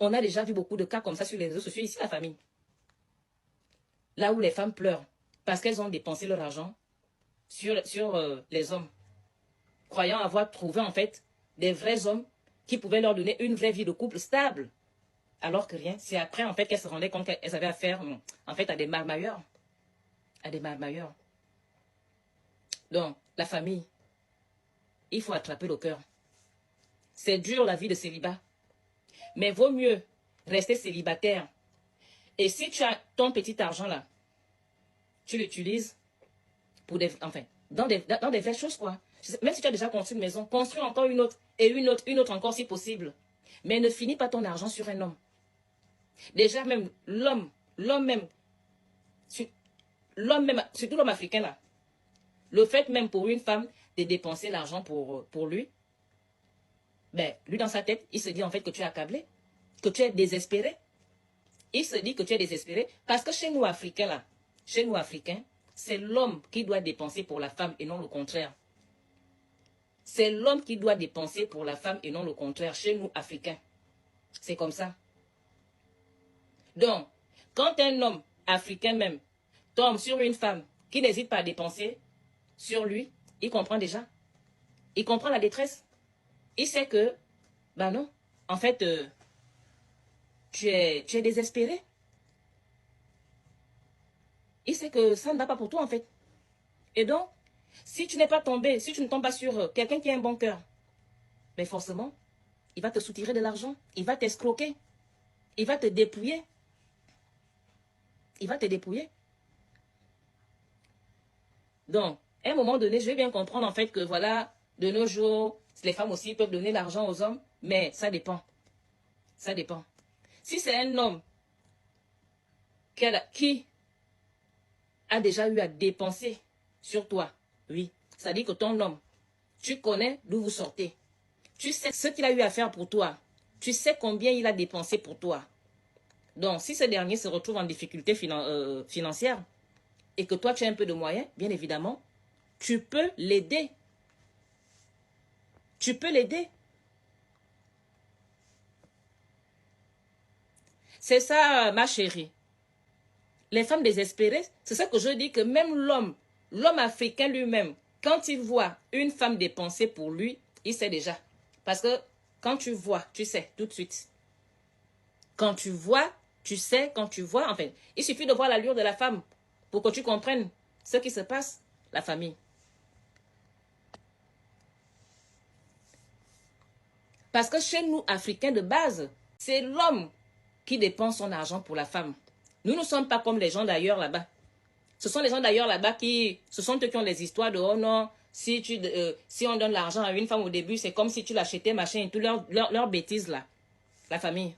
On a déjà vu beaucoup de cas comme ça sur les réseaux sociaux, ici, la famille. Là où les femmes pleurent parce qu'elles ont dépensé leur argent sur les hommes, croyant avoir trouvé en fait des vrais hommes qui pouvaient leur donner une vraie vie de couple stable. Alors que rien, c'est après en fait qu'elles se rendaient compte qu'elles avaient affaire en fait à des marmailleurs. À des marmailleurs. Donc, la famille, il faut attraper le cœur. C'est dur la vie de célibat. Mais vaut mieux rester célibataire. Et si tu as ton petit argent là, tu l'utilises pour des, enfin, dans des vraies choses, quoi. Même si tu as déjà construit une maison, construis encore une autre, et une autre encore si possible. Mais ne finis pas ton argent sur un homme. Déjà même, l'homme même, surtout l'homme africain là, le fait même pour une femme de dépenser l'argent pour lui, ben, lui dans sa tête, il se dit en fait que tu es accablé, que tu es désespéré. Il se dit que tu es désespéré parce que chez nous Africains là, chez nous Africains, c'est l'homme qui doit dépenser pour la femme et non le contraire. C'est l'homme qui doit dépenser pour la femme et non le contraire chez nous Africains. C'est comme ça. Donc, quand un homme africain même tombe sur une femme qui n'hésite pas à dépenser sur lui, il comprend déjà. Il comprend la détresse. Il sait que, ben non, en fait, tu es désespéré. Il sait que ça ne va pas pour toi, en fait. Et donc, si tu n'es pas tombé, si tu ne tombes pas sur quelqu'un qui a un bon cœur, mais forcément, il va te soutirer de l'argent, il va t'escroquer, il va te dépouiller. Il va te dépouiller. Donc, à un moment donné, je vais bien comprendre en fait que voilà, de nos jours, les femmes aussi peuvent donner l'argent aux hommes, mais ça dépend. Ça dépend. Si c'est un homme qui a déjà eu à dépenser sur toi, oui, ça dit que ton homme, tu connais d'où vous sortez. Tu sais ce qu'il a eu à faire pour toi. Tu sais combien il a dépensé pour toi. Donc, si ce dernier se retrouve en difficulté financière et que toi, tu as un peu de moyens, bien évidemment, tu peux l'aider. Tu peux l'aider. C'est ça, ma chérie. Les femmes désespérées, c'est ça que je dis que même l'homme africain lui-même, quand il voit une femme dépenser pour lui, il sait déjà. Parce que quand tu vois, tu sais tout de suite. Quand tu vois, tu sais, quand tu vois, enfin, il suffit de voir l'allure de la femme pour que tu comprennes ce qui se passe, la famille. Parce que chez nous, Africains de base, c'est l'homme qui dépense son argent pour la femme. Nous ne sommes pas comme les gens d'ailleurs là-bas. Ce sont les gens d'ailleurs là-bas ce sont eux qui ont les histoires de, oh non, si on donne l'argent à une femme au début, c'est comme si tu l'achetais, machin, et tout leur bêtise là. La famille.